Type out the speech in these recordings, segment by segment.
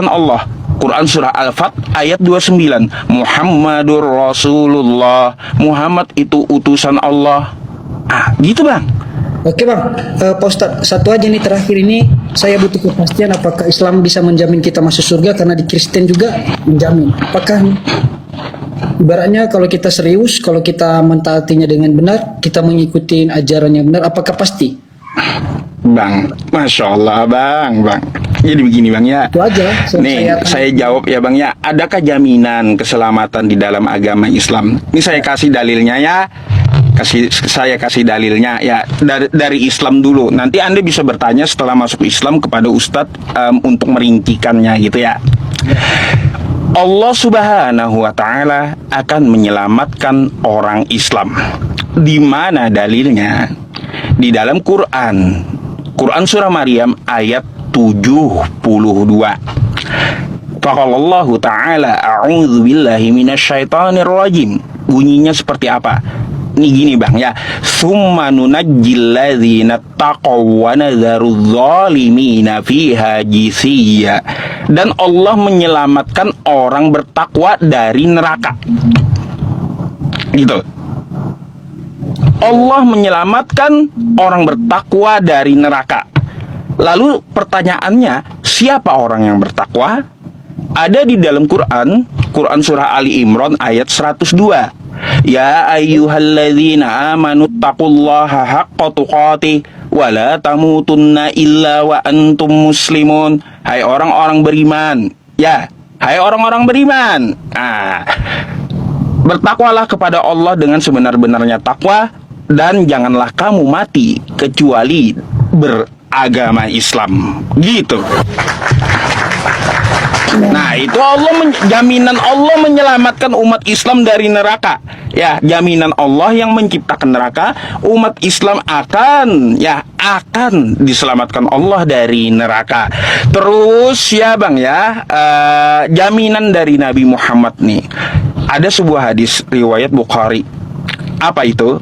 utusan Allah. Quran surah Al-Fat ayat 29. Muhammadur Rasulullah. Muhammad itu utusan Allah. Gitu bang. Oke bang, Pak Ustadz, satu aja nih terakhir ini, saya butuh kepastian apakah Islam bisa menjamin kita masuk surga, karena di Kristen juga menjamin. Apakah ibaratnya kalau kita serius, kalau kita mentaatinya dengan benar, kita mengikuti ajaran yang benar, apakah pasti? Bang, Masya Allah bang. Jadi begini bang ya. Itu aja. Nih saya jawab ya bang ya. Adakah jaminan keselamatan di dalam agama Islam? Ini saya kasih dalilnya ya. Saya kasih dalilnya ya dari Islam dulu. Nanti Anda bisa bertanya setelah masuk Islam kepada Ustadz untuk merincikannya gitu ya. Allah Subhanahu wa Ta'ala akan menyelamatkan orang Islam. Di mana dalilnya? Di dalam Quran surah Maryam ayat 72. Faqalallahu ta'ala a'udzu billahi minasyaitonir rajim. Bunyinya seperti apa? Ini gini bang ya. Tsumma nunajjil ladzina taqaw wa nadharudz zalimina fiha jisiyya. Dan Allah menyelamatkan orang bertakwa dari neraka. Gitu. Allah menyelamatkan orang bertakwa dari neraka. Lalu pertanyaannya, siapa orang yang bertakwa? Ada di dalam Quran surah Ali Imran ayat 102. Ya ayyuhalladzina amanu taqullaha haqqa tuqatih wa la tamutunna illa wa antum muslimun. Hai orang-orang beriman. Ya, hai orang-orang beriman. Bertakwalah kepada Allah dengan sebenar-benarnya takwa, dan janganlah kamu mati kecuali beragama Islam. Gitu. Nah, itu jaminan Allah menyelamatkan umat Islam dari neraka. Ya, jaminan Allah yang menciptakan neraka, umat Islam akan diselamatkan Allah dari neraka. Terus ya Bang ya, jaminan dari Nabi Muhammad nih. Ada sebuah hadis riwayat Bukhari. Apa itu?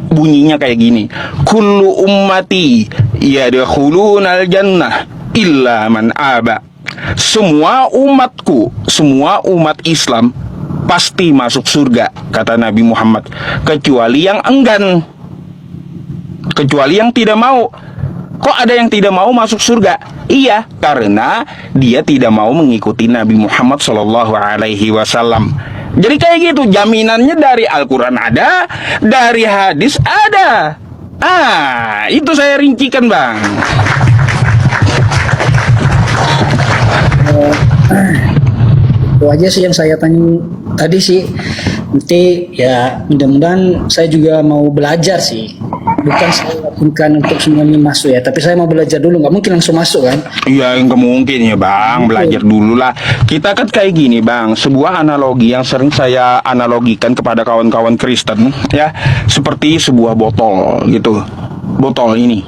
Bunyinya kayak gini. Kullu ummati yadkhulunal jannah illa man aba. Semua umatku, semua umat Islam pasti masuk surga, kata Nabi Muhammad, kecuali yang enggan, kecuali yang tidak mau. Kok ada yang tidak mau masuk surga? Iya, karena dia tidak mau mengikuti Nabi Muhammad SAW. Jadi kayak gitu, jaminannya dari Al-Quran ada, dari hadis ada. Itu saya rincikan Bang. Itu aja sih yang saya tanya tadi sih. Nanti ya mudah-mudahan saya juga mau belajar sih. Bukan untuk semuanya masuk ya, tapi saya mau belajar dulu. Nggak mungkin langsung masuk kan? Iya, nggak mungkin ya Bang. Belajar dulu lah. Kita kan kayak gini Bang. Sebuah analogi yang sering saya analogikan kepada kawan-kawan Kristen ya, seperti sebuah botol gitu. Botol ini.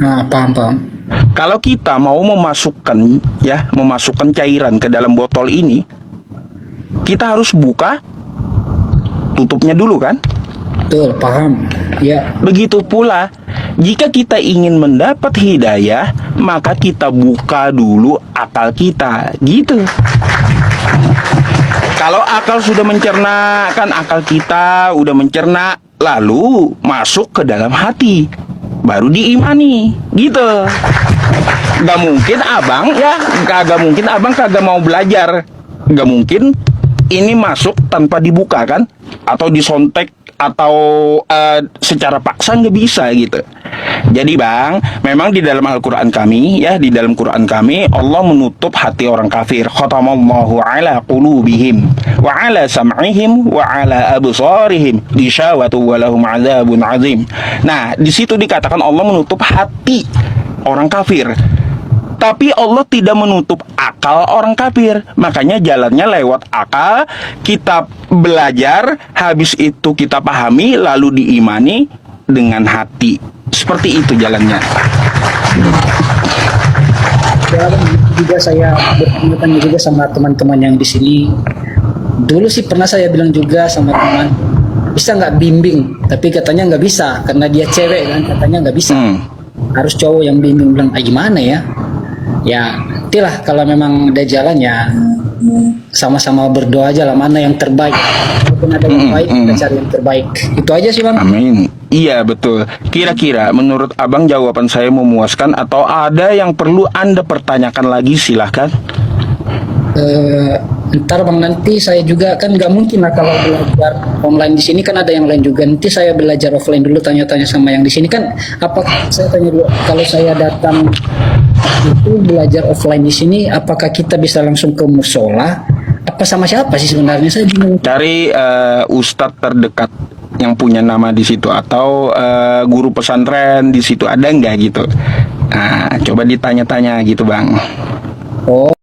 Nah, paham. Kalau kita mau memasukkan cairan ke dalam botol ini, kita harus buka tutupnya dulu kan? Betul, paham. Ya. Begitu pula, jika kita ingin mendapat hidayah, maka kita buka dulu akal kita, gitu. Kalau akal sudah mencerna, kan akal kita udah mencerna, lalu masuk ke dalam hati, baru diimani, gitu. Gak mungkin abang kagak mau belajar. Gak mungkin ini masuk tanpa dibuka kan, atau disontek, atau secara paksa, nggak bisa gitu. Jadi Bang, memang di dalam Al-Quran kami Allah menutup hati orang kafir. Khatamallahu ala qulubihim wa ala sam'ihim wa ala absarihim gishawatu wa lahum adzabun azim. Nah, di situ dikatakan Allah menutup hati orang kafir, tapi Allah tidak menutup akal orang kafir. Makanya jalannya lewat akal. Kita belajar, habis itu kita pahami, lalu diimani dengan hati. Seperti itu jalannya. Ya, juga saya bertanya juga sama teman-teman yang di sini. Dulu sih pernah saya bilang juga sama teman, bisa nggak bimbing? Tapi katanya nggak bisa, karena dia cewek kan, katanya nggak bisa. Harus cowok yang bimbing. Bilang, gimana ya? Ya nantilah kalau memang ada jalan ya sama-sama berdoa aja lah mana yang terbaik. Walaupun ada yang baik, kita cari yang terbaik. Itu aja sih bang. Amin. Iya betul. Kira-kira menurut abang jawaban saya memuaskan atau ada yang perlu Anda pertanyakan lagi, silahkan. Ntar bang nanti saya juga kan nggak mungkin lah kalau belajar online di sini kan ada yang lain juga. Nanti saya belajar offline dulu tanya-tanya sama yang di sini kan. Apa saya tanya dulu kalau saya datang itu belajar offline di sini apakah kita bisa langsung ke musola? Apa sama siapa sih sebenarnya saya bingung. Cari ustadz terdekat yang punya nama di situ atau guru pesantren di situ ada nggak gitu. Nah, coba ditanya-tanya gitu bang. Oh